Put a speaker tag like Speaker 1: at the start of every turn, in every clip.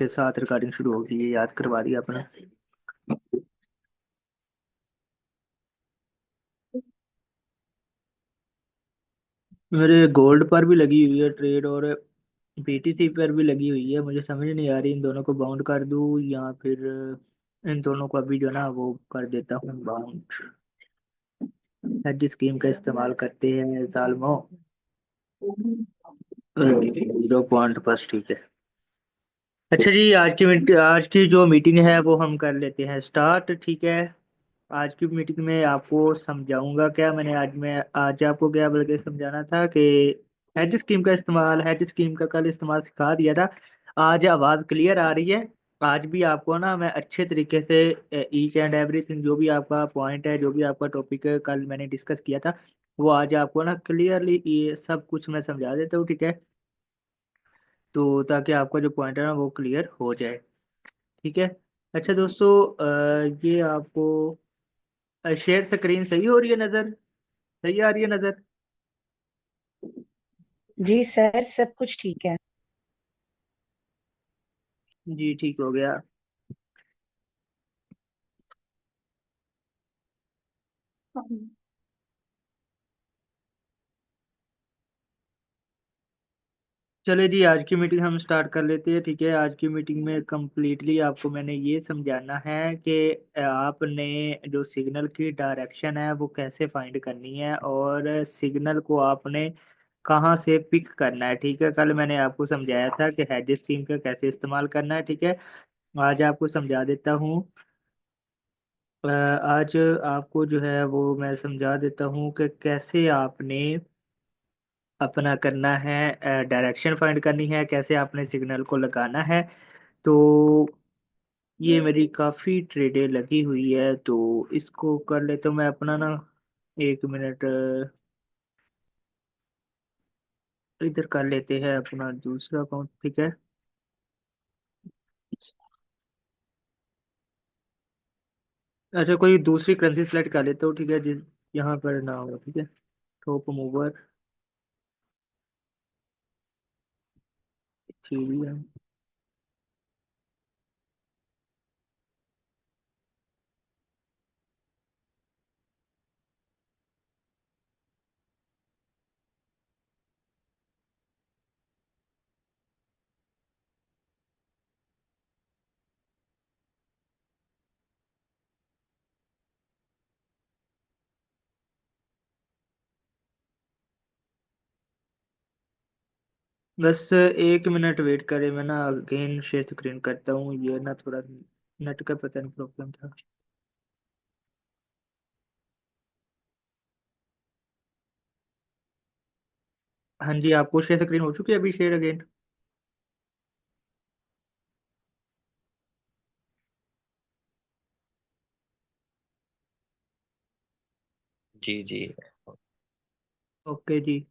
Speaker 1: के साथ रिकॉर्डिंग शुरू होगी, ये याद करवा दिया आपने। मेरे गोल्ड पर भी लगी हुई है ट्रेड, और बीटीसी पर भी लगी हुई है। मुझे समझ नहीं आ रही इन दोनों को बाउंड कर दूं या फिर इन दोनों को अभी जो ना वो कर देता हूँ बाउंड। हेड स्कीम का इस्तेमाल करते हैं सालमो। 0 पॉइंट बस, ठीक है। अच्छा जी, आज की जो मीटिंग है वो हम कर लेते हैं स्टार्ट, ठीक है। आज की मीटिंग में आपको समझाऊंगा क्या मैं आज आपको क्या बल्कि समझाना था कि हेड स्कीम का कल इस्तेमाल सिखा दिया था। आज आवाज़ क्लियर आ रही है। आज भी आपको ना मैं अच्छे तरीके से ईच एंड एवरीथिंग, जो भी आपका पॉइंट है, जो भी आपका टॉपिक है कल मैंने डिस्कस किया था, वो आज आपको ना क्लियरली ये सब कुछ मैं समझा देता हूँ, ठीक है। तो ताकि आपका जो पॉइंट है ना वो क्लियर हो जाए, ठीक है। अच्छा दोस्तों, ये आपको शेयर स्क्रीन सही हो रही है नज़र? सही आ रही है नज़र?
Speaker 2: जी सर, सब कुछ ठीक है।
Speaker 1: जी ठीक हो गया। चले जी, आज की मीटिंग हम स्टार्ट कर लेते हैं, ठीक है। आज की मीटिंग में कम्प्लीटली आपको मैंने ये समझाना है कि आपने जो सिग्नल की डायरेक्शन है वो कैसे फाइंड करनी है, और सिग्नल को आपने कहाँ से पिक करना है, ठीक है। कल मैंने आपको समझाया था कि हेड स्कीम का कैसे इस्तेमाल करना है, ठीक है। आज आपको समझा देता हूँ। आज आपको जो है वो मैं समझा देता हूँ कि कैसे आपने अपना करना है, डायरेक्शन फाइंड करनी है, कैसे आपने सिग्नल को लगाना है। तो ये मेरी काफ़ी ट्रेडें लगी हुई है, तो इसको कर लेता हूँ मैं अपना ना। 1 मिनट, इधर कर लेते हैं अपना दूसरा अकाउंट, ठीक है। अच्छा, कोई दूसरी करेंसी सेलेक्ट कर लेता हूँ, ठीक है, जिस यहाँ पर ना हो, ठीक है। Top mover, Ethereum. बस 1 मिनट वेट करें, मैं ना अगेन शेयर स्क्रीन करता हूँ, ये ना थोड़ा नेट का पता नहीं प्रॉब्लम था। हाँ जी, आपको शेयर स्क्रीन हो चुकी है अभी, शेयर अगेन।
Speaker 3: जी जी।
Speaker 1: ओके जी।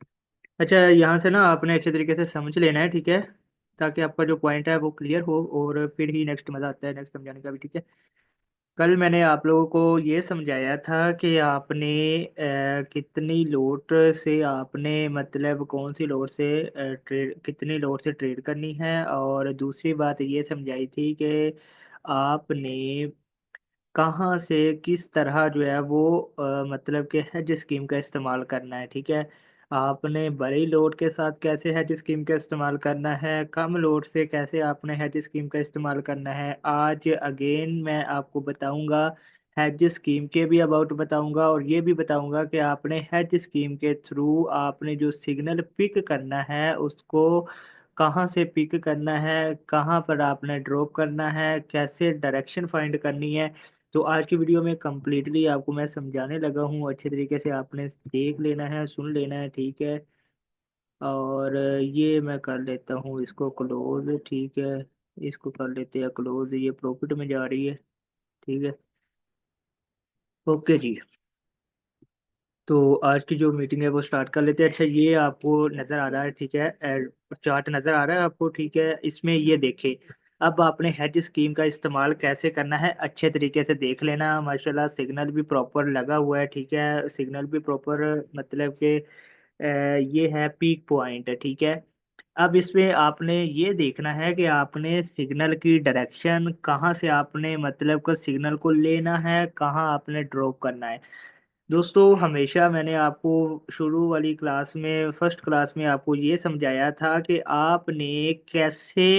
Speaker 1: अच्छा, यहाँ से ना आपने अच्छे तरीके से समझ लेना है, ठीक है, ताकि आपका जो पॉइंट है वो क्लियर हो, और फिर ही नेक्स्ट मज़ा आता है नेक्स्ट समझाने का भी, ठीक है। कल मैंने आप लोगों को ये समझाया था कि आपने कितनी लोट से आपने मतलब कौन सी लोट से ट्रेड, कितनी लोट से ट्रेड करनी है, और दूसरी बात ये समझाई थी कि आपने कहाँ से किस तरह जो है वो मतलब कि हेज स्कीम का इस्तेमाल करना है, ठीक है। आपने बड़ी लोड के साथ कैसे हेज स्कीम का इस्तेमाल करना है, कम लोड से कैसे आपने हेज स्कीम का इस्तेमाल करना है, आज अगेन मैं आपको बताऊंगा। हेज स्कीम के भी अबाउट बताऊंगा, और ये भी बताऊंगा कि आपने हेज स्कीम के थ्रू आपने जो सिग्नल पिक करना है उसको कहाँ से पिक करना है, कहाँ पर आपने ड्रॉप करना है, कैसे डायरेक्शन फाइंड करनी है। तो आज की वीडियो में कम्प्लीटली आपको मैं समझाने लगा हूँ, अच्छे तरीके से आपने देख लेना है, सुन लेना है, ठीक है। और ये मैं कर लेता हूँ इसको क्लोज, ठीक है। इसको कर लेते हैं क्लोज, ये प्रॉफिट में जा रही है, ठीक है। ओके जी। तो आज की जो मीटिंग है वो स्टार्ट कर लेते हैं। अच्छा, ये आपको नज़र आ रहा है, ठीक है, चार्ट नज़र आ रहा है आपको, ठीक है। इसमें ये देखें, अब आपने हेज स्कीम का इस्तेमाल कैसे करना है अच्छे तरीके से देख लेना। माशाल्लाह सिग्नल भी प्रॉपर लगा हुआ है, ठीक है, सिग्नल भी प्रॉपर, मतलब कि ये है पीक पॉइंट, ठीक है। अब इसमें आपने ये देखना है कि आपने सिग्नल की डायरेक्शन कहाँ से आपने मतलब को सिग्नल को लेना है, कहाँ आपने ड्रॉप करना है। दोस्तों हमेशा मैंने आपको शुरू वाली क्लास में फर्स्ट क्लास में आपको ये समझाया था कि आपने कैसे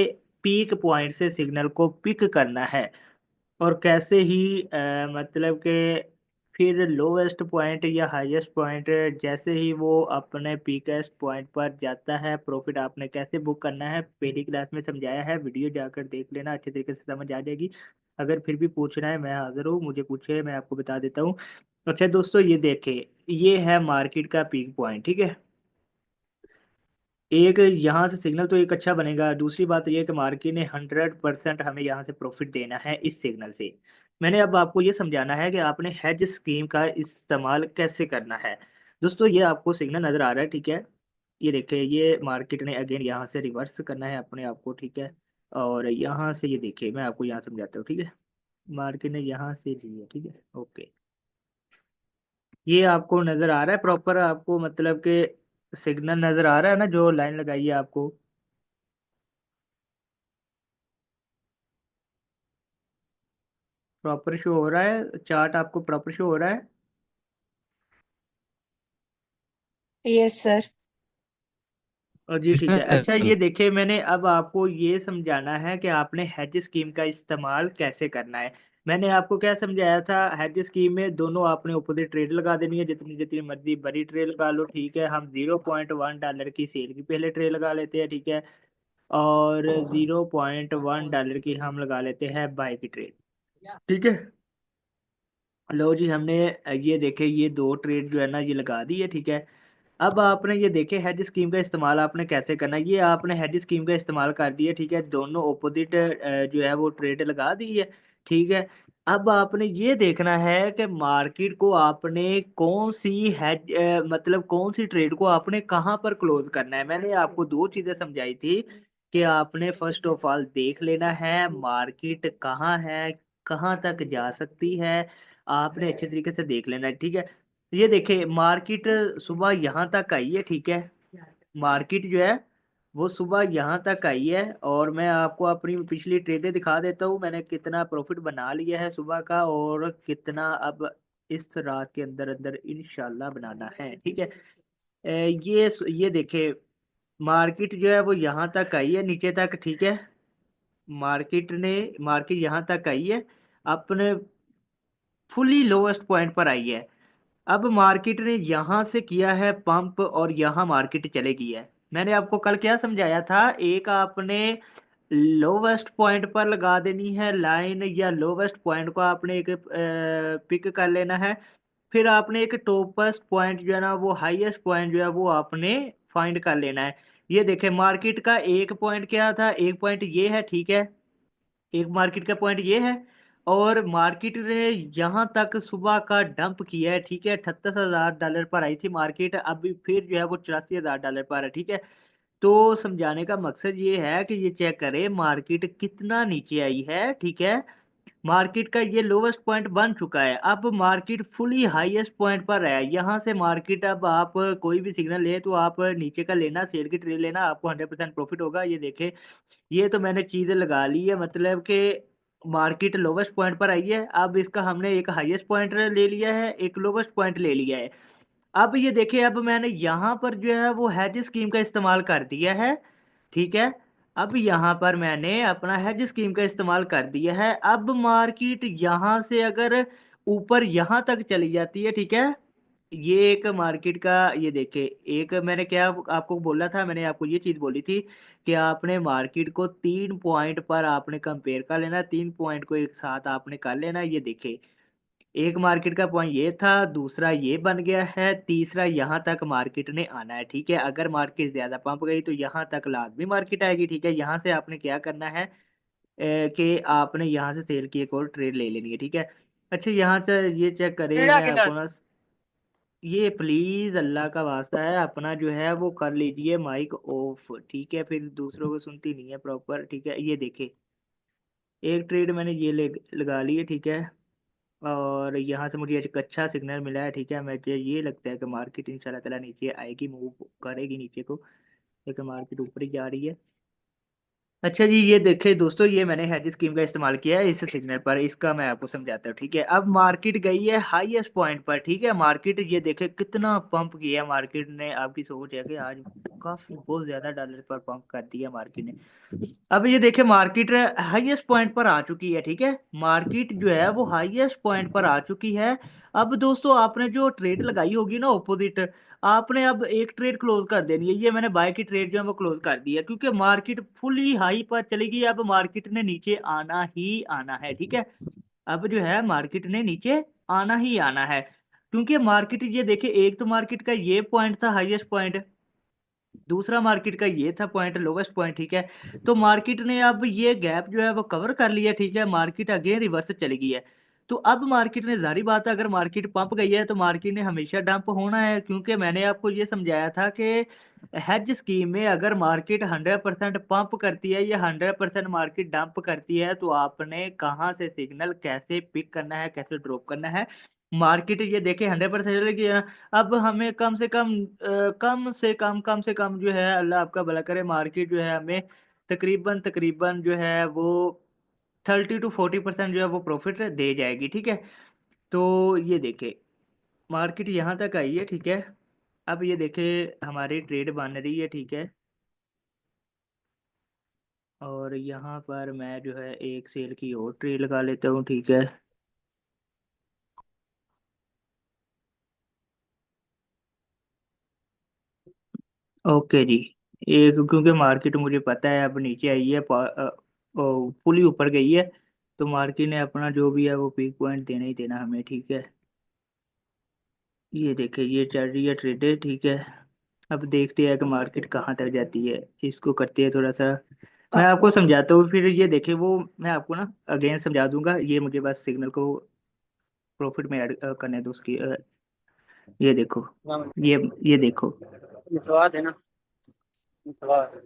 Speaker 1: पीक पॉइंट से सिग्नल को पिक करना है, और कैसे ही मतलब कि फिर लोवेस्ट पॉइंट या हाईएस्ट पॉइंट जैसे ही वो अपने पीकेस्ट पॉइंट पर जाता है, प्रॉफिट आपने कैसे बुक करना है पहली क्लास में समझाया है। वीडियो जाकर देख लेना, अच्छे तरीके से समझ आ जाएगी। अगर फिर भी पूछना है मैं हाजिर हूँ, मुझे पूछे, मैं आपको बता देता हूँ। अच्छा दोस्तों ये देखें, ये है मार्केट का पीक पॉइंट, ठीक है। एक यहाँ से सिग्नल तो एक अच्छा बनेगा, दूसरी बात यह है कि मार्केट ने 100% हमें यहाँ से प्रॉफिट देना है इस सिग्नल से। मैंने अब आपको ये समझाना है कि आपने हेज स्कीम का इस्तेमाल कैसे करना है। दोस्तों ये आपको सिग्नल नज़र आ रहा है, ठीक है। ये देखिए, ये मार्केट ने अगेन यहाँ से रिवर्स करना है अपने आप को, ठीक है। और यहाँ से ये देखिए, मैं आपको यहाँ समझाता हूँ, ठीक है। मार्केट ने यहाँ से ली है, ठीक है, ओके। ये आपको नज़र आ रहा है प्रॉपर, आपको मतलब कि सिग्नल नज़र आ रहा है ना, जो लाइन लगाई है आपको। प्रॉपर शो हो रहा है चार्ट, आपको प्रॉपर शो हो रहा है।
Speaker 2: Yes sir.
Speaker 1: और जी ठीक है। अच्छा ये देखिए, मैंने अब आपको ये समझाना है कि आपने हेज स्कीम का इस्तेमाल कैसे करना है। मैंने आपको क्या समझाया था, हेज स्कीम में दोनों आपने अपोजिट ट्रेड लगा देनी है, जितनी जितनी मर्जी बड़ी ट्रेड लगा लो, ठीक है। हम $0.1 की सेल की पहले ट्रेड लगा लेते हैं, ठीक है। और $0.1 की हम लगा लेते हैं बाय की ट्रेड, ठीक है। लो जी, हमने ये देखे, ये दो ट्रेड जो है ना ये लगा दी है, ठीक है। अब आपने ये देखे हेज स्कीम का इस्तेमाल आपने कैसे करना है। ये आपने हेज स्कीम का इस्तेमाल कर दिया, ठीक है, दोनों ओपोजिट जो है वो ट्रेड लगा दी है, ठीक है। अब आपने ये देखना है कि मार्केट को आपने कौन सी हेज मतलब कौन सी ट्रेड को आपने कहाँ पर क्लोज करना है। मैंने आपको दो चीजें समझाई थी कि आपने फर्स्ट ऑफ ऑल देख लेना है मार्केट कहाँ है, कहाँ तक जा सकती है, आपने अच्छे तरीके से देख लेना है, ठीक है। ये देखे, मार्केट सुबह यहाँ तक आई है, ठीक है। मार्केट जो है वो सुबह यहाँ तक आई है, और मैं आपको अपनी पिछली ट्रेडें दिखा देता हूँ, मैंने कितना प्रॉफिट बना लिया है सुबह का, और कितना अब इस रात के अंदर अंदर इंशाल्लाह बनाना है, ठीक है। ये देखे, मार्केट जो है वो यहाँ तक आई है, नीचे तक, ठीक है। मार्केट यहाँ तक आई है, अपने फुली लोवेस्ट पॉइंट पर आई है। अब मार्केट ने यहां से किया है पंप, और यहां मार्केट चले गई है। मैंने आपको कल क्या समझाया था, एक आपने लोवेस्ट पॉइंट पर लगा देनी है लाइन, या लोवेस्ट पॉइंट को आपने एक पिक कर लेना है। फिर आपने एक टॉपेस्ट पॉइंट जो है ना, वो हाईएस्ट पॉइंट जो है वो आपने फाइंड कर लेना है। ये देखें, मार्केट का एक पॉइंट क्या था, एक पॉइंट ये है, ठीक है। एक मार्केट का पॉइंट ये है, और मार्केट ने यहाँ तक सुबह का डंप किया है, ठीक है। $38,000 पर आई थी मार्केट, अभी फिर जो है वो $84,000 पर है, ठीक है। तो समझाने का मकसद ये है कि ये चेक करें मार्केट कितना नीचे आई है, ठीक है। मार्केट का ये लोवेस्ट पॉइंट बन चुका है, अब मार्केट फुली हाईएस्ट पॉइंट पर है। यहाँ से मार्केट, अब आप कोई भी सिग्नल ले तो आप नीचे का लेना, शेयर की ट्रेड लेना, आपको 100% प्रॉफिट होगा। ये देखे, ये तो मैंने चीजें लगा ली है, मतलब कि मार्केट लोवेस्ट पॉइंट पर आई है, अब इसका हमने एक हाईएस्ट पॉइंट ले लिया है, एक लोवेस्ट पॉइंट ले लिया है। अब ये देखिए, अब मैंने यहाँ पर जो है वो हेज स्कीम का इस्तेमाल कर दिया है, ठीक है। अब यहाँ पर मैंने अपना हेज स्कीम का इस्तेमाल कर दिया है। अब मार्केट यहाँ से अगर ऊपर यहाँ तक चली जाती है, ठीक है। ये एक मार्केट का, ये देखे, एक मैंने क्या आपको बोला था, मैंने आपको ये चीज बोली थी कि आपने मार्केट को 3 पॉइंट पर आपने कंपेयर कर लेना, 3 पॉइंट को एक साथ आपने कर लेना। ये देखे, एक मार्केट का पॉइंट ये था, दूसरा ये बन गया है, तीसरा यहाँ तक मार्केट ने आना है, ठीक है। अगर मार्केट ज्यादा पंप गई तो यहाँ तक लाजमी मार्केट आएगी, ठीक है। यहाँ से आपने क्या करना है, कि आपने यहाँ से सेल की एक और ट्रेड ले लेनी है, ठीक है। अच्छा यहाँ से ये चेक करें, मैं आपको ना, ये प्लीज अल्लाह का वास्ता है, अपना जो है वो कर लीजिए माइक ऑफ, ठीक है। फिर दूसरों को सुनती नहीं है प्रॉपर, ठीक है। ये देखिए, एक ट्रेड मैंने ये लगा ली है, ठीक है। और यहाँ से मुझे एक अच्छा सिग्नल मिला है, ठीक है। मुझे ये लगता है कि मार्केट इंशाल्लाह ताला नीचे आएगी, मूव करेगी नीचे को। लेकिन मार्केट ऊपर ही जा रही है। अच्छा जी, ये देखे दोस्तों, ये मैंने हेज स्कीम का इस्तेमाल किया है इस सिग्नल पर। इसका मैं आपको समझाता हूँ, ठीक है। अब मार्केट गई है हाईएस्ट पॉइंट पर, ठीक है। मार्केट ये देखे कितना पंप किया मार्केट ने। आपकी सोच है कि आज काफी बहुत ज्यादा डॉलर पर पंप कर दिया मार्केट ने। अब ये देखे मार्केट हाईएस्ट पॉइंट पर आ चुकी है, ठीक है। मार्केट जो है वो हाईएस्ट पॉइंट पर आ चुकी है। अब दोस्तों आपने जो ट्रेड लगाई होगी ना ऑपोजिट, आपने अब एक ट्रेड क्लोज कर देनी है। ये मैंने बाय की ट्रेड जो है वो क्लोज कर दी है, क्योंकि मार्केट फुली हाई पर चली गई। अब मार्केट ने नीचे आना ही आना है, ठीक है। अब जो है मार्केट ने नीचे आना ही आना है, क्योंकि मार्केट ये देखे, एक तो मार्केट का ये पॉइंट था हाईएस्ट पॉइंट, दूसरा मार्केट का ये था पॉइंट लोवेस्ट पॉइंट, ठीक है। तो मार्केट ने अब ये गैप जो है वो कवर कर लिया, ठीक है। मार्केट अगेन रिवर्स चली गई है। तो अब मार्केट ने, जारी बात है, अगर मार्केट पंप गई है तो मार्केट ने हमेशा डंप होना है, क्योंकि मैंने आपको ये समझाया था कि हेज स्कीम में अगर मार्केट 100% पंप करती है या 100% मार्केट डंप करती है, तो आपने कहाँ से सिग्नल कैसे पिक करना है, कैसे ड्रॉप करना है। मार्केट ये देखे 100% चलेगी ना। अब हमें कम से कम जो है, अल्लाह आपका भला करे, मार्केट जो है हमें तकरीबन तकरीबन जो है वो 30 to 40% जो है वो प्रॉफिट दे जाएगी, ठीक है। तो ये देखे मार्केट यहाँ तक आई है, ठीक है। अब ये देखे हमारी ट्रेड बन रही है, ठीक है। और यहाँ पर मैं जो है एक सेल की और ट्रेड लगा लेता हूँ, ठीक है। ओके जी। एक, क्योंकि मार्केट मुझे पता है अब नीचे आई है, फुली ऊपर गई है, तो मार्केट ने अपना जो भी है वो पीक पॉइंट देना ही देना हमें, ठीक है। ये देखिए ये चल रही है ट्रेडें, ठीक है। अब देखते हैं कि मार्केट कहाँ तक जाती है। इसको करते हैं थोड़ा सा, मैं आपको समझाता हूँ, फिर ये देखिए वो मैं आपको ना अगेन समझा दूंगा। ये मुझे बस सिग्नल को प्रॉफिट में ऐड करने दो उसकी। ये देखो, ये ये देखो,
Speaker 3: स्वाद है ना। स्वाद।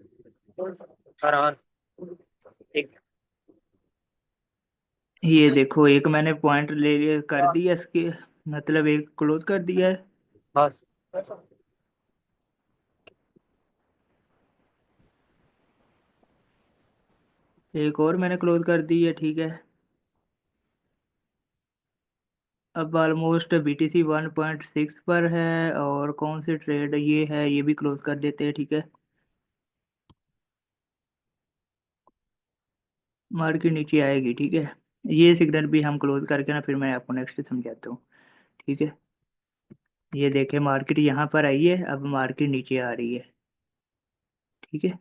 Speaker 3: फरहान। एक।
Speaker 1: ये देखो एक मैंने पॉइंट ले लिया कर दिया इसके, मतलब एक क्लोज कर दिया है।
Speaker 3: बस।
Speaker 1: एक और मैंने क्लोज कर दी है, ठीक है। अब ऑलमोस्ट BTC 1.6 पर है। और कौन सी ट्रेड ये है, ये भी क्लोज कर देते हैं, ठीक है। मार्केट नीचे आएगी, ठीक है। ये सिग्नल भी हम क्लोज करके ना फिर मैं आपको नेक्स्ट समझाता हूँ, ठीक है। ये देखे मार्केट यहाँ पर आई है, अब मार्केट नीचे आ रही है, ठीक है।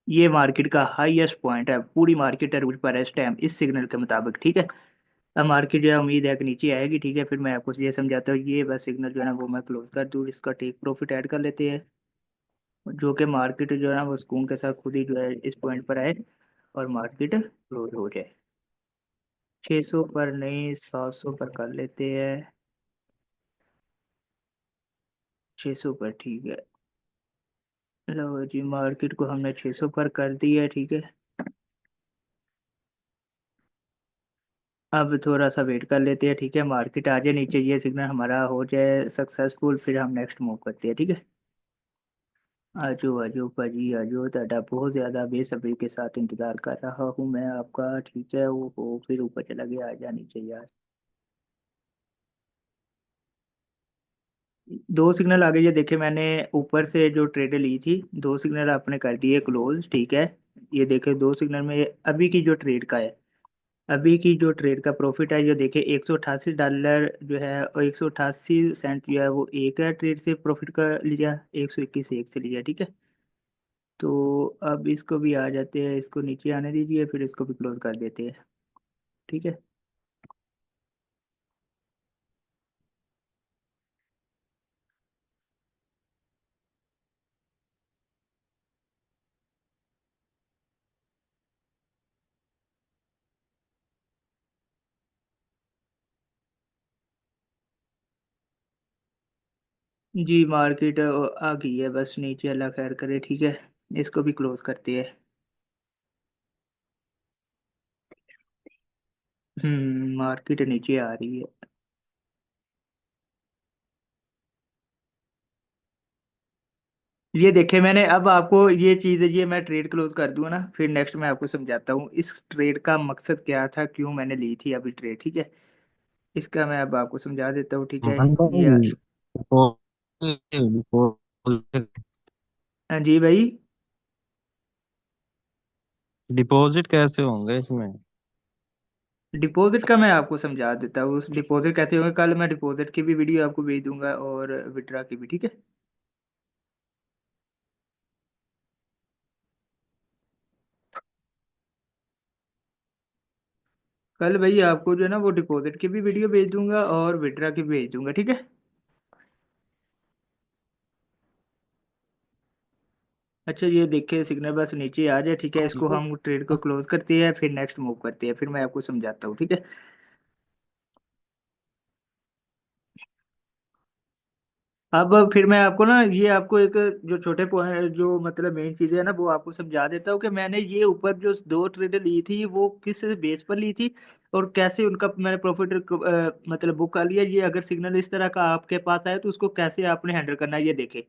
Speaker 1: ये मार्केट का हाईएस्ट पॉइंट है, पूरी मार्केट अरूज पर है इस टाइम इस सिग्नल के मुताबिक, ठीक है। अब मार्केट जो है उम्मीद है कि नीचे आएगी, ठीक है। फिर मैं आपको ये समझाता हूँ। ये बस सिग्नल जो है ना वो मैं क्लोज कर दूँ, इसका टेक प्रॉफिट ऐड कर लेते हैं, जो कि मार्केट जो है ना वो सुकून के साथ खुद ही जो है इस पॉइंट पर आए और मार्केट क्लोज हो जाए। 600 पर नहीं, 700 पर कर लेते हैं। 600 पर, ठीक है। लो जी, मार्केट को हमने 600 पर कर दिया है, ठीक है। अब थोड़ा सा वेट कर लेते हैं, ठीक है। मार्केट आ जाए नीचे, ये सिग्नल हमारा हो जाए सक्सेसफुल, फिर हम नेक्स्ट मूव करते हैं, ठीक है। आजो आजो भाजी आजो, ਤੁਹਾਡਾ बहुत ज़्यादा बेसब्री के साथ इंतज़ार कर रहा हूँ मैं आपका, ठीक है। वो हो फिर ऊपर चला गया, आ जानी चाहिए यार। दो सिग्नल आ गए, ये देखे मैंने ऊपर से जो ट्रेड ली थी, दो सिग्नल आपने कर दिए क्लोज, ठीक है। ये देखे दो सिग्नल में अभी की जो ट्रेड का है, अभी की जो ट्रेड का प्रॉफिट है, ये देखे $188 जो है, और 188 सेंट जो है वो एक है ट्रेड से प्रॉफिट का लिया, 121 एक से लिया, ठीक है। तो अब इसको भी आ जाते हैं, इसको नीचे आने दीजिए, फिर इसको भी क्लोज कर देते हैं, ठीक है। जी मार्केट आ गई है, बस नीचे अल्लाह खैर करे, ठीक है। इसको भी क्लोज करते हैं। मार्केट नीचे आ रही है। ये देखे मैंने, अब आपको ये चीज है, ये मैं ट्रेड क्लोज कर दूं ना, फिर नेक्स्ट मैं आपको समझाता हूँ इस ट्रेड का मकसद क्या था, क्यों मैंने ली थी अभी ट्रेड, ठीक है। इसका मैं अब आपको समझा देता हूँ, ठीक है।
Speaker 3: मोहन
Speaker 1: ये
Speaker 3: भाई, डिपॉजिट
Speaker 1: जी भाई।
Speaker 3: डिपॉजिट कैसे होंगे इसमें?
Speaker 1: डिपॉजिट का मैं आपको समझा देता हूँ, उस डिपॉजिट कैसे होगा, कल मैं डिपॉजिट की भी वीडियो आपको भेज दूंगा और विड्रा की भी, ठीक है। कल भाई आपको जो है ना वो डिपॉजिट की भी वीडियो भेज दूंगा और विड्रा की भी भेज दूंगा, ठीक है। अच्छा ये देखिए सिग्नल बस नीचे आ जाए, ठीक है, इसको हम ट्रेड को क्लोज करते हैं, फिर नेक्स्ट मूव करते हैं, फिर मैं आपको समझाता हूँ, ठीक है। अब फिर मैं आपको ना ये आपको एक जो छोटे पॉइंट जो मतलब मेन चीजें है ना वो आपको समझा देता हूँ कि मैंने ये ऊपर जो दो ट्रेड ली थी वो किस बेस पर ली थी और कैसे उनका मैंने प्रॉफिट मतलब बुक कर लिया। ये अगर सिग्नल इस तरह का आपके पास आए तो उसको कैसे आपने हैंडल करना है, ये देखे।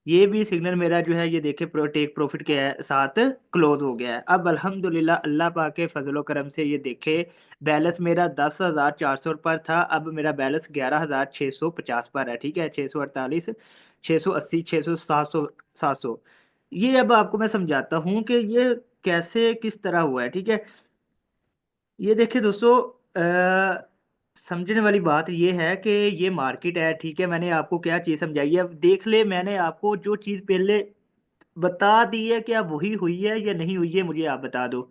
Speaker 1: ये भी सिग्नल मेरा जो है ये देखे टेक प्रॉफिट के साथ क्लोज हो गया है। अब अल्हम्दुलिल्लाह अल्लाह पाक के फजलो करम से ये देखे बैलेंस मेरा 10,400 पर था, अब मेरा बैलेंस 11,650 पर है, ठीक है। 648, 680, 600, 700, 700। ये अब आपको मैं समझाता हूँ कि ये कैसे किस तरह हुआ है, ठीक है। ये देखिए दोस्तों, समझने वाली बात ये है कि ये मार्केट है, ठीक है। मैंने आपको क्या चीज़ समझाई है, अब देख ले, मैंने आपको जो चीज़ पहले बता दी है, क्या वही हुई है या नहीं हुई है, मुझे आप बता दो।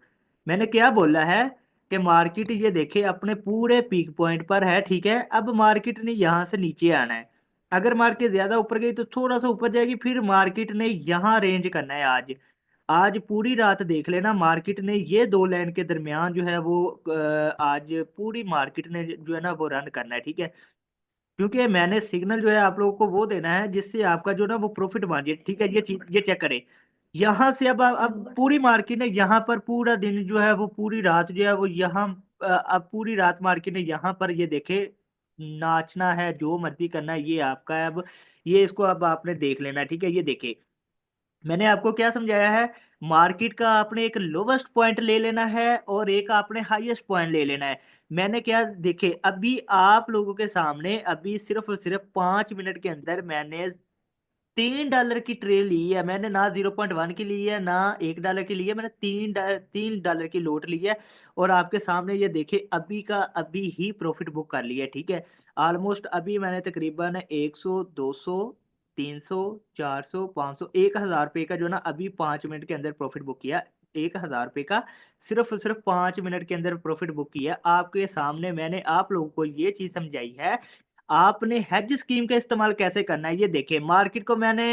Speaker 1: मैंने क्या बोला है कि मार्केट ये देखे अपने पूरे पीक पॉइंट पर है, ठीक है। अब मार्केट ने यहाँ से नीचे आना है, अगर मार्केट ज्यादा ऊपर गई तो थोड़ा सा ऊपर जाएगी, फिर मार्केट ने यहाँ रेंज करना है आज। आज पूरी रात देख लेना, मार्केट ने ये दो लाइन के दरमियान जो है वो आज पूरी मार्केट ने जो है ना वो रन करना है, ठीक है। क्योंकि मैंने सिग्नल जो है आप लोगों को वो देना है जिससे आपका जो ना वो प्रॉफिट मार्जिन, ठीक है। ये चीज ये चेक करें, यहाँ से अब पूरी मार्केट ने यहाँ पर पूरा दिन जो है वो पूरी रात जो है वो यहाँ अब पूरी रात मार्केट ने यहाँ पर ये देखे नाचना है, जो मर्जी करना है ये आपका है। अब ये इसको अब आपने देख लेना है, ठीक है। ये देखे मैंने आपको क्या समझाया है, मार्केट का आपने एक लोवेस्ट पॉइंट ले लेना है और एक आपने हाईएस्ट पॉइंट ले लेना है। मैंने क्या देखे अभी आप लोगों के सामने, अभी सिर्फ और सिर्फ 5 मिनट के अंदर मैंने $3 की ट्रे ली है। मैंने ना 0.1 की ली है ना $1 की ली है, मैंने $3 की लोट ली है। और आपके सामने ये देखे अभी का अभी ही प्रॉफिट बुक कर लिया है, ठीक है। ऑलमोस्ट अभी मैंने तकरीबन 100, 200, 300, 400, 500, 1,000 रुपये का जो ना अभी 5 मिनट के अंदर प्रॉफिट बुक किया। 1,000 रुपये का सिर्फ और सिर्फ 5 मिनट के अंदर प्रॉफिट बुक किया आपके सामने। मैंने आप लोगों को ये चीज समझाई है आपने हेज स्कीम का इस्तेमाल कैसे करना है। ये देखिए मार्केट को मैंने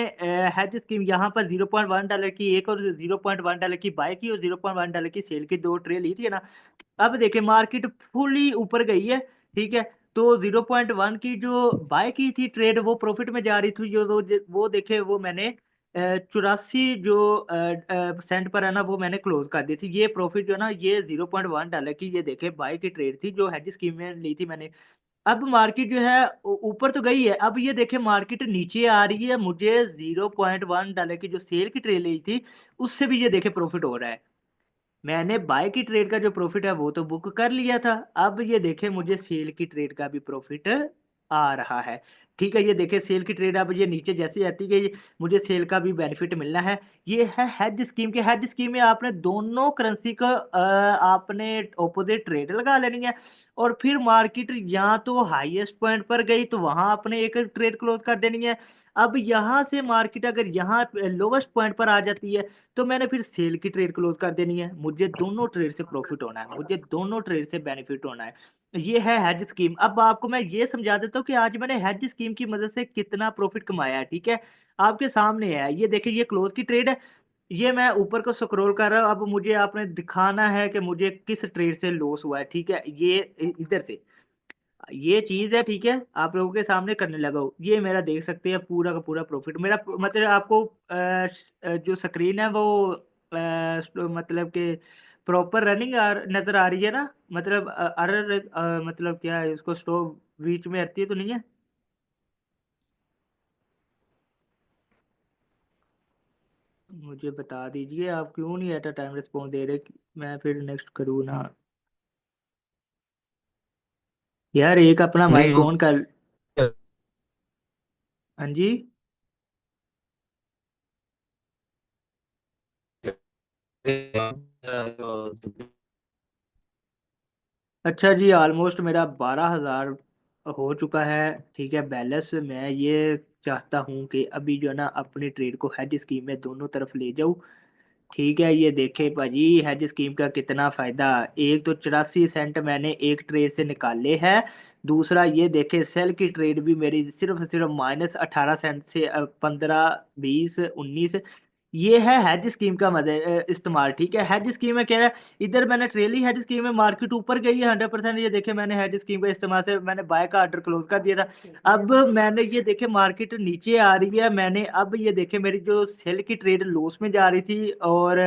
Speaker 1: हेज स्कीम यहाँ पर $0.1 की एक और $0.1 की बाय की और $0.1 की सेल की दो ट्रे ली थी ना। अब देखिए मार्केट फुली ऊपर गई है, ठीक है। तो 0.1 की जो बाय की थी ट्रेड वो प्रॉफिट में जा रही थी, जो वो देखे वो मैंने 84 जो सेंट पर है ना वो मैंने क्लोज कर दी थी। ये प्रॉफिट जो है ना ये $0.1 की ये देखे बाय की ट्रेड थी जो हेज स्कीम में ली थी मैंने। अब मार्केट जो है ऊपर तो गई है, अब ये देखे मार्केट नीचे आ रही है, मुझे $0.1 की जो सेल की ट्रेड ली थी उससे भी ये देखे प्रॉफिट हो रहा है। मैंने बाय की ट्रेड का जो प्रॉफिट है वो तो बुक कर लिया था, अब ये देखे मुझे सेल की ट्रेड का भी प्रॉफिट आ रहा है, ठीक है। ये देखे सेल की ट्रेड अब ये नीचे जैसे आती गई मुझे सेल का भी बेनिफिट मिलना है। ये है हेज स्कीम के, हेज स्कीम में आपने दोनों करेंसी का आपने ऑपोजिट ट्रेड लगा लेनी है। और फिर मार्केट या तो हाईएस्ट पॉइंट पर गई तो वहां आपने एक ट्रेड क्लोज कर देनी है। अब यहाँ से मार्केट अगर यहाँ लोवेस्ट पॉइंट पर आ जाती है तो मैंने फिर सेल की ट्रेड क्लोज कर देनी है। मुझे दोनों ट्रेड से प्रॉफिट होना है, मुझे दोनों ट्रेड से बेनिफिट होना है। ये है हेज स्कीम। अब आपको मैं ये समझा देता हूँ कि आज मैंने हेज स्कीम की मदद से कितना प्रॉफिट कमाया है, ठीक है। आपके सामने है, ये देखिए ये क्लोज की ट्रेड है। ये मैं ऊपर को स्क्रॉल कर रहा हूँ, अब मुझे आपने दिखाना है कि मुझे किस ट्रेड से लॉस हुआ है, ठीक है। ये इधर से ये चीज है, ठीक है। आप लोगों के सामने करने लगा हूँ, ये मेरा देख सकते हैं पूरा का पूरा प्रॉफिट मेरा, मतलब आपको जो स्क्रीन है वो मतलब कि प्रॉपर रनिंग नजर आ रही है ना, मतलब अरर मतलब क्या है उसको स्टॉप बीच में आती है तो नहीं है। मुझे बता दीजिए, आप क्यों नहीं एट अ टाइम रिस्पॉन्स दे रहे कि मैं फिर नेक्स्ट करूँ ना। यार एक अपना
Speaker 3: नहीं
Speaker 1: माइक ऑन कर। हाँ जी। अच्छा जी, ऑलमोस्ट मेरा 12,000 हो चुका है। ठीक है, बैलेंस मैं ये चाहता हूँ कि अभी जो है ना अपनी ट्रेड को हेड स्कीम में दोनों तरफ ले जाऊँ। ठीक है, ये देखे भाजी हेज स्कीम का कितना फायदा। एक तो 84 सेंट मैंने एक ट्रेड से निकाले हैं। दूसरा ये देखे सेल की ट्रेड भी मेरी सिर्फ -18 सेंट से 15, 20, 19। ये है हेज स्कीम का मदद इस्तेमाल। ठीक है, हेज स्कीम में क्या है, इधर मैंने ट्रेली हेज स्कीम में मार्केट ऊपर गई है 100%। ये देखे मैंने हेज स्कीम का इस्तेमाल से मैंने बाय का ऑर्डर क्लोज कर दिया था। अब मैंने ये देखे मार्केट नीचे आ रही है, मैंने अब ये देखे मेरी जो सेल की ट्रेड लॉस में जा रही थी। और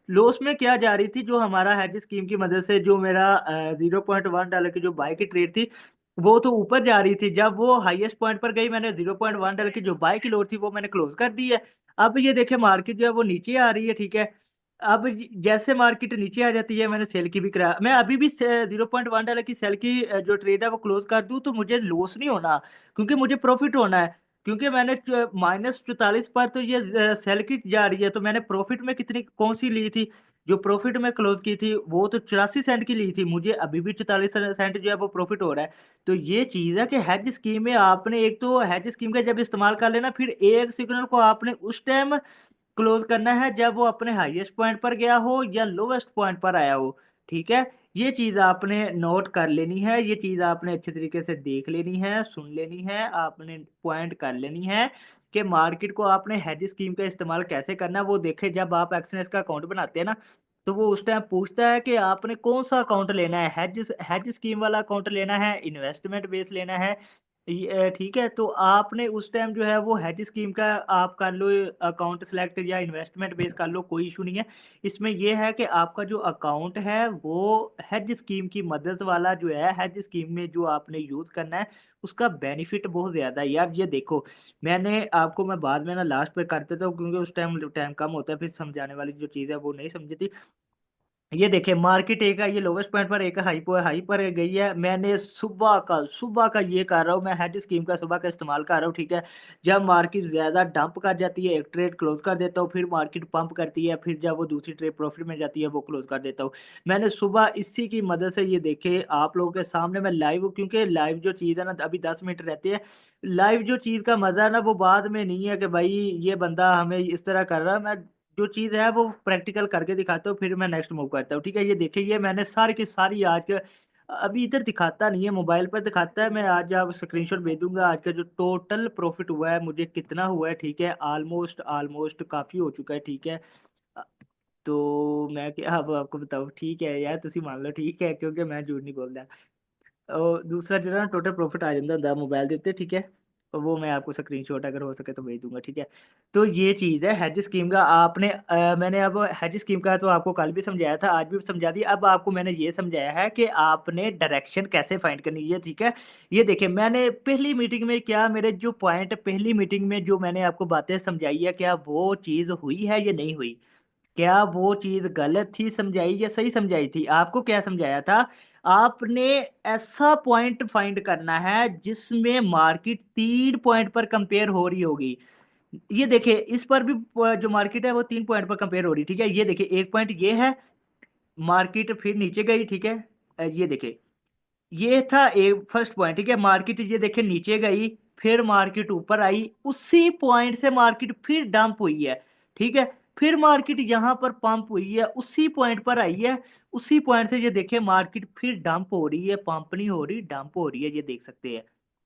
Speaker 1: लॉस में क्या जा रही थी, जो हमारा हेज स्कीम की मदद से जो मेरा $0.1 की जो बाय की ट्रेड थी वो तो ऊपर जा रही थी। जब वो हाईएस्ट पॉइंट पर गई, मैंने $0.1 की जो बाय की लोड थी वो मैंने क्लोज कर दी है। अब ये देखे मार्केट जो है वो नीचे आ रही है। ठीक है, अब जैसे मार्केट नीचे आ जाती है, मैंने सेल की भी करा, मैं अभी भी $0.1 की सेल की जो ट्रेड है वो क्लोज कर दूं तो मुझे लॉस नहीं होना, क्योंकि मुझे प्रॉफिट होना है। क्योंकि मैंने -44 पर तो ये सेल की जा रही है, तो मैंने प्रॉफिट में कितनी कौन सी ली थी, जो प्रॉफिट में क्लोज की थी वो तो 84 सेंट की ली थी। मुझे अभी भी 44 सेंट जो है वो प्रॉफिट हो रहा है। तो ये चीज है कि हेज स्कीम में आपने एक तो हेज स्कीम का जब इस्तेमाल कर लेना, फिर एक सिग्नल को आपने उस टाइम क्लोज करना है जब वो अपने हाईएस्ट पॉइंट पर गया हो या लोवेस्ट पॉइंट पर आया हो। ठीक है, ये चीज आपने नोट कर लेनी है, ये चीज आपने अच्छे तरीके से देख लेनी है, सुन लेनी है, आपने पॉइंट कर लेनी है कि मार्केट को आपने हेज स्कीम का इस्तेमाल कैसे करना है। वो देखे जब आप एक्सनेस का अकाउंट बनाते हैं ना, तो वो उस टाइम पूछता है कि आपने कौन सा अकाउंट लेना है, हेज हेज स्कीम वाला अकाउंट लेना है, इन्वेस्टमेंट बेस लेना है। ठीक है, तो आपने उस टाइम जो है वो हेज स्कीम का आप कर लो अकाउंट सेलेक्ट, या इन्वेस्टमेंट बेस कर लो, कोई इशू नहीं है। इसमें यह है कि आपका जो अकाउंट है वो हेज स्कीम की मदद वाला जो है, हेज स्कीम में जो आपने यूज करना है उसका बेनिफिट बहुत ज्यादा है यार। ये देखो, मैंने आपको मैं बाद में ना लास्ट पे कर देता हूँ, क्योंकि उस टाइम टाइम कम होता है, फिर समझाने वाली जो चीज़ है वो नहीं समझी थी। ये देखिए मार्केट एक है ये लोवेस्ट पॉइंट पर, एक हाई पर गई है। मैंने सुबह का ये कर रहा हूँ, मैं हेड स्कीम का सुबह का इस्तेमाल कर रहा हूँ। ठीक है, जब मार्केट ज्यादा डंप कर जाती है एक ट्रेड क्लोज कर देता हूँ, फिर मार्केट पंप करती है, फिर जब वो दूसरी ट्रेड प्रॉफिट में जाती है वो क्लोज कर देता हूँ। मैंने सुबह इसी की मदद से ये देखे आप लोगों के सामने मैं लाइव हूँ, क्योंकि लाइव जो चीज़ है ना अभी 10 मिनट रहती है। लाइव जो चीज़ का मजा है ना वो बाद में नहीं है कि भाई ये बंदा हमें इस तरह कर रहा है। मैं जो चीज है वो प्रैक्टिकल करके दिखाता हूँ, फिर मैं नेक्स्ट मूव करता हूँ। ठीक है, ये देखिए ये मैंने सारी की सारी आज के, अभी इधर दिखाता नहीं है मोबाइल पर दिखाता है, मैं आज आप स्क्रीनशॉट भेज दूंगा आज का जो टोटल प्रॉफिट हुआ है मुझे कितना हुआ है। ठीक है, ऑलमोस्ट ऑलमोस्ट काफी हो चुका है। ठीक है, अ, तो मैं क्या अब आपको बताऊँ, ठीक है यार तुसी मान लो, ठीक है, क्योंकि मैं झूठ नहीं बोलता। और दूसरा जो है ना टोटल प्रॉफिट आ जाता है मोबाइल देते। ठीक है, और वो मैं आपको स्क्रीनशॉट अगर हो सके तो भेज दूंगा। ठीक है, तो ये चीज़ है हेज स्कीम का। आपने मैंने अब हेज स्कीम का तो आपको कल भी समझाया था, आज भी समझा दिया। अब आपको मैंने ये समझाया है कि आपने डायरेक्शन कैसे फाइंड करनी है। ठीक है, ये देखिए मैंने पहली मीटिंग में क्या मेरे जो पॉइंट पहली मीटिंग में जो मैंने आपको बातें समझाई है, क्या वो चीज़ हुई है या नहीं हुई, क्या वो चीज गलत थी समझाई या सही समझाई थी। आपको क्या समझाया था, आपने ऐसा पॉइंट फाइंड करना है जिसमें मार्केट 3 पॉइंट पर कंपेयर हो रही होगी। ये देखिए इस पर भी जो मार्केट है वो 3 पॉइंट पर कंपेयर हो रही। ठीक है, ये देखिए एक पॉइंट ये है, मार्केट फिर नीचे गई। ठीक है, ये देखिए ये था एक फर्स्ट पॉइंट। ठीक है, मार्केट ये देखे नीचे गई, फिर मार्केट ऊपर आई, उसी पॉइंट से मार्केट फिर डंप हुई है। ठीक है, फिर मार्केट यहां पर पंप हुई है, उसी पॉइंट पर आई है, उसी पॉइंट से ये देखे मार्केट फिर डंप हो रही है, पंप नहीं हो रही डंप हो रही है, ये देख सकते हैं।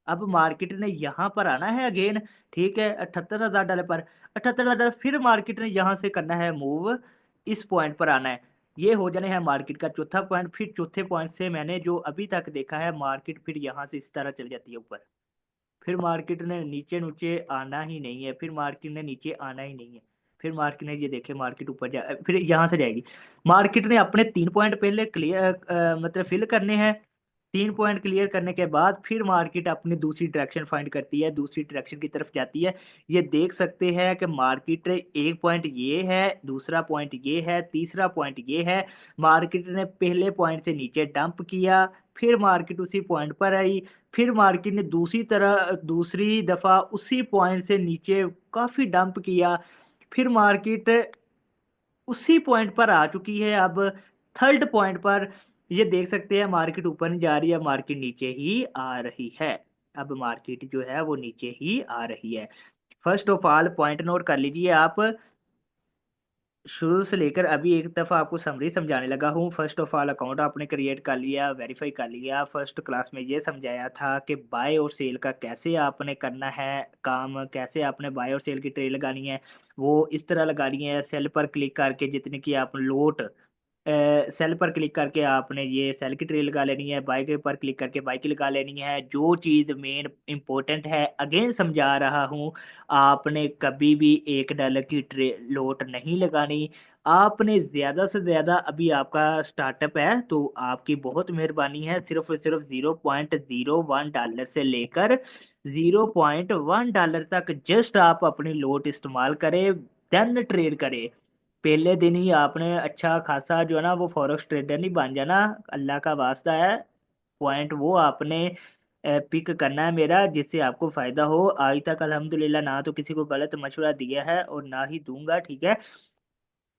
Speaker 1: अब मार्केट ने यहां पर आना है अगेन। ठीक है, $78,000 पर, $78,000 फिर मार्केट ने यहां से करना है मूव, इस पॉइंट पर आना है। ये हो जाने हैं मार्केट का चौथा पॉइंट। फिर चौथे पॉइंट से मैंने जो अभी तक देखा है मार्केट फिर यहाँ से इस तरह चल जाती है ऊपर, फिर मार्केट ने नीचे नीचे आना ही नहीं है, फिर मार्केट ने नीचे आना ही नहीं है, फिर मार्केट ने ये देखे मार्केट ऊपर जा फिर यहाँ से जाएगी। मार्केट ने अपने 3 पॉइंट पहले क्लियर मतलब फिल करने हैं। 3 पॉइंट क्लियर करने के बाद फिर मार्केट अपनी दूसरी डायरेक्शन फाइंड करती है, दूसरी डायरेक्शन की तरफ जाती है। ये देख सकते हैं कि मार्केट एक पॉइंट ये है, दूसरा पॉइंट ये है, तीसरा पॉइंट ये है। मार्केट ने पहले पॉइंट से नीचे डंप किया, फिर मार्केट उसी पॉइंट पर आई, फिर मार्केट ने दूसरी दफा उसी पॉइंट से नीचे काफी डंप किया, फिर मार्केट उसी पॉइंट पर आ चुकी है अब थर्ड पॉइंट पर। ये देख सकते हैं मार्केट ऊपर नहीं जा रही है, मार्केट नीचे ही आ रही है। अब मार्केट जो है वो नीचे ही आ रही है। First of all point note कर लीजिए आप। शुरू से लेकर अभी एक दफा आपको समरी समझाने लगा हूँ। फर्स्ट ऑफ ऑल अकाउंट आपने क्रिएट कर लिया, वेरीफाई कर लिया। फर्स्ट क्लास में ये समझाया था कि बाय और सेल का कैसे आपने करना है काम, कैसे आपने बाय और सेल की ट्रेड लगानी है। वो इस तरह लगानी है, सेल पर क्लिक करके जितने की आप लोट सेल पर क्लिक करके आपने ये सेल की ट्रेल लगा लेनी है, बाय के पर क्लिक करके बाय की लगा लेनी है। जो चीज़ मेन इंपॉर्टेंट है, अगेन समझा रहा हूँ, आपने कभी भी $1 की ट्रे लोट नहीं लगानी। आपने ज़्यादा से ज़्यादा, अभी आपका स्टार्टअप है तो आपकी बहुत मेहरबानी है, सिर्फ और सिर्फ $0.01 से लेकर $0.1 तक जस्ट आप अपनी लोट इस्तेमाल करें, देन ट्रेड करें। पहले दिन ही आपने अच्छा खासा जो है ना वो फॉरेक्स ट्रेडर नहीं बन जाना, अल्लाह का वास्ता है। पॉइंट वो आपने पिक करना है मेरा, जिससे आपको फायदा हो। आज तक अल्हम्दुलिल्लाह ना तो किसी को गलत मशवरा दिया है और ना ही दूंगा, ठीक है।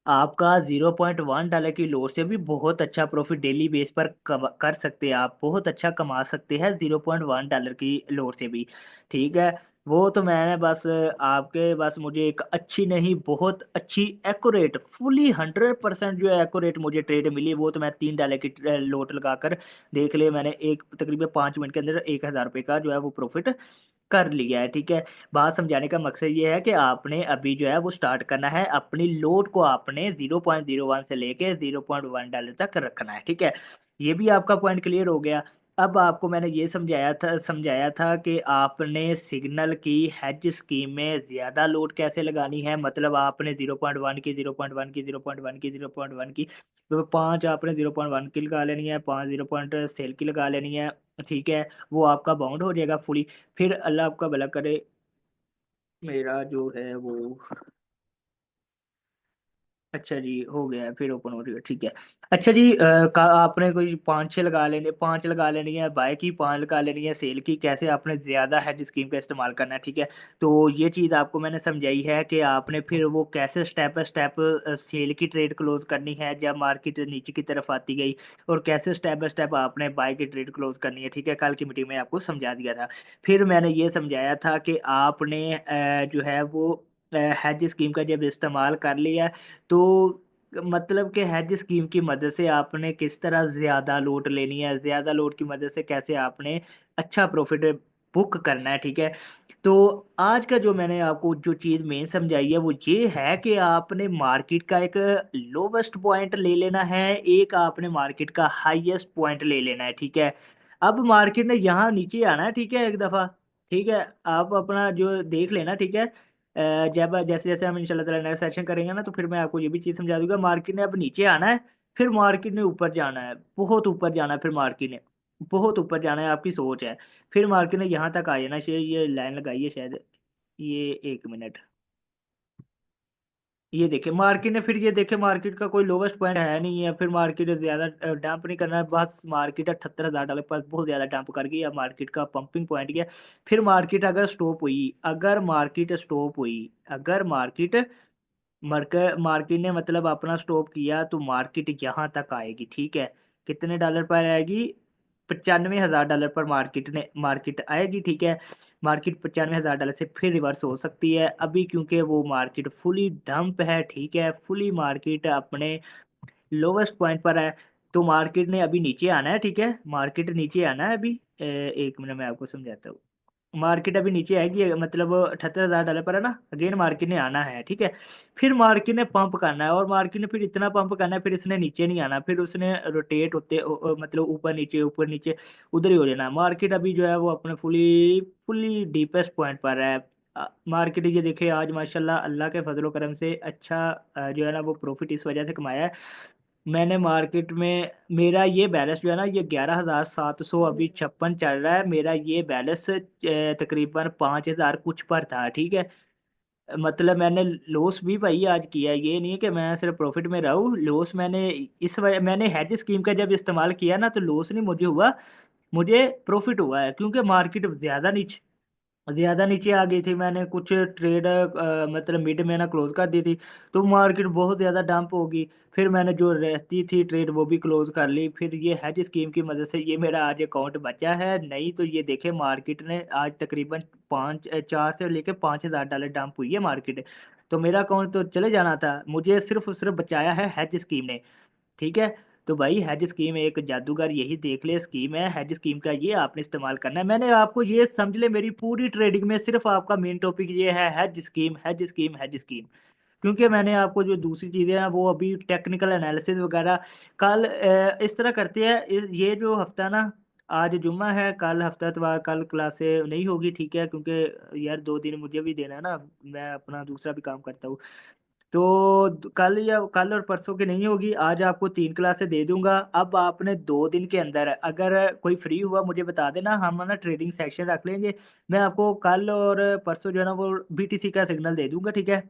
Speaker 1: आपका $0.1 की लोड से भी बहुत अच्छा प्रॉफिट डेली बेस पर कर सकते हैं, आप बहुत अच्छा कमा सकते हैं $0.1 की लोड से भी, ठीक है। वो तो मैंने बस आपके बस मुझे एक अच्छी नहीं, बहुत अच्छी एक्यूरेट, फुली 100% जो है एक्यूरेट मुझे ट्रेड मिली। वो तो मैं $3 की लोट लगाकर देख ले, मैंने एक तकरीबन 5 मिनट के अंदर $1,000 का जो है वो प्रॉफिट कर लिया है, ठीक है। बात समझाने का मकसद ये है कि आपने अभी जो है वो स्टार्ट करना है, अपनी लोड को आपने 0.01 से लेके $0.1 तक रखना है, ठीक है। ये भी आपका पॉइंट क्लियर हो गया। अब आपको मैंने ये समझाया था कि आपने सिग्नल की हेज स्कीम में ज्यादा लोड कैसे लगानी है। मतलब आपने 0.1 की, 0.1 की, 0.1 की, 0.1 की, तो 5 आपने 0.1 की लगा लेनी है, 5 0 सेल की लगा लेनी है, ठीक है। वो आपका बाउंड हो जाएगा फुली। फिर अल्लाह आपका भला करे, मेरा जो है वो, अच्छा जी हो गया है, फिर ओपन हो रही है, ठीक है। अच्छा जी, आपने कोई 5-6 लगा लेने, 5 लगा लेनी है बाय की, 5 लगा लेनी है सेल की, कैसे आपने ज्यादा हेड स्कीम का इस्तेमाल करना है, ठीक है। तो ये चीज़ आपको मैंने समझाई है कि आपने फिर वो कैसे स्टेप बाय स्टेप सेल की ट्रेड क्लोज करनी है जब मार्केट नीचे की तरफ आती गई, और कैसे स्टेप बाय स्टेप आपने बाय की ट्रेड क्लोज करनी है, ठीक है। कल की मीटिंग में आपको समझा दिया था। फिर मैंने ये समझाया था कि आपने जो है वो हेज स्कीम का जब इस्तेमाल कर लिया, तो मतलब कि हेज स्कीम की मदद से आपने किस तरह ज्यादा लोट लेनी है, ज्यादा लोट की मदद से कैसे आपने अच्छा प्रॉफिट बुक करना है, ठीक है। तो आज का जो मैंने आपको जो चीज मेन समझाई है वो ये है कि आपने मार्केट का एक लोवेस्ट पॉइंट ले लेना है, एक आपने मार्केट का हाईएस्ट पॉइंट ले लेना है, ठीक है। अब मार्केट ने यहाँ नीचे आना है, ठीक है, एक दफा, ठीक है। आप अपना जो देख लेना, ठीक है। जब जैसे जैसे हम इंशाल्लाह ताला नेक्स्ट सेशन करेंगे ना, तो फिर मैं आपको ये भी चीज़ समझा दूंगा। मार्केट ने अब नीचे आना है, फिर मार्केट ने ऊपर जाना है, बहुत ऊपर जाना है, फिर मार्केट ने बहुत ऊपर जाना है, आपकी सोच है। फिर मार्केट ने यहाँ तक आ जाना, शायद ये लाइन लगाइए शायद, ये 1 मिनट, ये देखे मार्केट ने, फिर ये देखे मार्केट का कोई लोवेस्ट पॉइंट है नहीं है, फिर मार्केट ज्यादा डंप नहीं करना है, बस मार्केट $78,000 पर बहुत ज्यादा डंप कर गई। अब मार्केट का पंपिंग पॉइंट गया। फिर मार्केट अगर स्टॉप हुई, अगर मार्केट मार्केट ने मतलब अपना स्टॉप किया, तो मार्केट यहाँ तक आएगी, ठीक है। कितने डॉलर पर आएगी? $95,000 पर मार्केट आएगी, ठीक है। मार्केट $95,000 से फिर रिवर्स हो सकती है अभी, क्योंकि वो मार्केट फुली डंप है, ठीक है। फुली मार्केट अपने लोवेस्ट पॉइंट पर है। तो मार्केट ने अभी नीचे आना है, ठीक है। मार्केट नीचे आना है अभी, 1 मिनट में आपको समझाता हूँ। मार्केट अभी नीचे आएगी, मतलब $78,000 पर है ना, अगेन मार्केट ने आना है, ठीक है। फिर मार्केट ने पंप करना है, और मार्केट ने फिर इतना पंप करना है, फिर इसने नीचे नहीं आना, फिर उसने रोटेट मतलब ऊपर नीचे उधर ही हो जाना। मार्केट अभी जो है वो अपने फुली फुली डीपेस्ट पॉइंट पर है। मार्केट ये देखिए आज माशाल्लाह अल्लाह के फजलो करम से अच्छा जो है ना वो प्रॉफिट इस वजह से कमाया है मैंने मार्केट में, मेरा ये बैलेंस जो है ना, ये 11,700 अभी 56 चल रहा है। मेरा ये बैलेंस तकरीबन 5,000 कुछ पर था, ठीक है। मतलब मैंने लॉस भी भाई आज किया है, ये नहीं है कि मैं सिर्फ प्रॉफिट में रहूं। लॉस मैंने इस वजह, मैंने हेज स्कीम का जब इस्तेमाल किया ना, तो लॉस नहीं मुझे हुआ, मुझे प्रॉफिट हुआ है, क्योंकि मार्केट ज्यादा नीचे आ गई थी। मैंने कुछ ट्रेड मतलब मिड में ना क्लोज कर दी थी, तो मार्केट बहुत ज्यादा डंप होगी। फिर मैंने जो रहती थी ट्रेड वो भी क्लोज कर ली। फिर ये हेज स्कीम की मदद से ये मेरा आज अकाउंट बचा है। नहीं तो ये देखे मार्केट ने आज तकरीबन 4 से लेके 5,000 डॉलर डंप हुई है मार्केट। तो मेरा अकाउंट तो चले जाना था, मुझे सिर्फ और सिर्फ बचाया है हेज स्कीम ने, ठीक है। तो भाई हेज स्कीम एक जादूगर, यही देख ले स्कीम है हेज स्कीम का, ये आपने इस्तेमाल करना है। मैंने आपको ये समझ ले, मेरी पूरी ट्रेडिंग में सिर्फ आपका मेन टॉपिक ये है hedge scheme, hedge scheme, hedge scheme. क्योंकि मैंने आपको जो दूसरी चीजें हैं वो अभी टेक्निकल एनालिसिस वगैरह कल इस तरह करते हैं। ये जो हफ्ता ना, आज जुम्मा है, कल हफ्ता इतवार, कल क्लासे नहीं होगी, ठीक है, क्योंकि यार 2 दिन मुझे भी देना है ना, मैं अपना दूसरा भी काम करता हूँ। तो कल या कल और परसों की नहीं होगी, आज आपको 3 क्लासें दे दूंगा। अब आपने 2 दिन के अंदर अगर कोई फ्री हुआ मुझे बता देना, हम ना ट्रेडिंग सेक्शन रख लेंगे। मैं आपको कल और परसों जो है ना वो बीटीसी का सिग्नल दे दूंगा, ठीक है।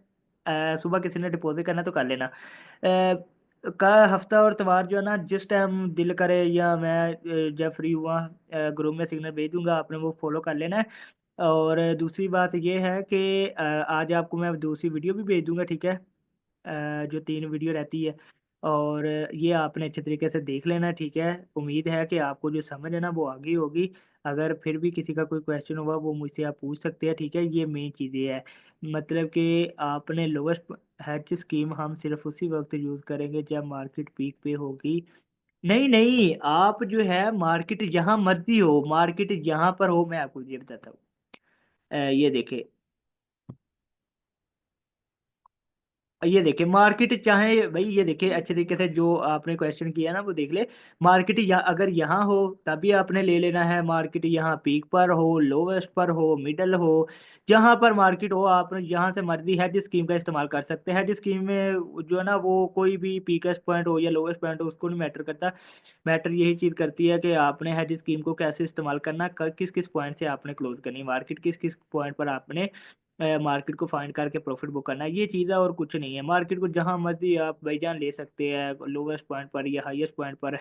Speaker 1: सुबह किसी ने डिपॉजिट करना तो कर लेना। का हफ्ता और इतवार जो है ना, जिस टाइम दिल करे या मैं जब फ्री हुआ ग्रुप में सिग्नल भेज दूंगा, आपने वो फॉलो कर लेना है। और दूसरी बात ये है कि आज आपको मैं दूसरी वीडियो भी भेज दूंगा, ठीक है। जो 3 वीडियो रहती है, और ये आपने अच्छे तरीके से देख लेना, ठीक है। उम्मीद है कि आपको जो समझ है ना वो आ गई होगी। अगर फिर भी किसी का कोई क्वेश्चन होगा वो मुझसे आप पूछ सकते हैं, ठीक है। ये मेन चीज़ें हैं, मतलब कि आपने लोवेस्ट हेड स्कीम हम सिर्फ उसी वक्त यूज़ करेंगे जब मार्केट पीक पे होगी। नहीं नहीं, आप जो है मार्केट जहाँ मर्जी हो, मार्केट यहाँ पर हो, मैं आपको ये बताता हूँ। ये देखे, ये देखिए मार्केट चाहे भाई, ये देखिए अच्छे तरीके से जो आपने क्वेश्चन किया ना वो देख ले। मार्केट या अगर यहाँ हो तभी आपने ले लेना है। मार्केट यहाँ पीक पर हो, लोवेस्ट पर हो, मिडल हो, जहाँ पर मार्केट हो, आप यहाँ से मर्जी हेड स्कीम का इस्तेमाल कर सकते हैं। हेड स्कीम में जो है ना वो कोई भी पीकेस्ट पॉइंट हो या लोवेस्ट पॉइंट हो उसको नहीं मैटर करता। मैटर यही चीज़ करती है कि आपने हेड स्कीम को कैसे इस्तेमाल करना, किस किस पॉइंट से आपने क्लोज करनी है मार्केट, किस किस पॉइंट पर आपने मार्केट को फाइंड करके प्रॉफिट बुक करना है। ये चीज़ है और कुछ नहीं है। मार्केट को जहां मर्जी आप भाईजान ले सकते हैं, लोवेस्ट पॉइंट पर या हाईएस्ट पॉइंट पर।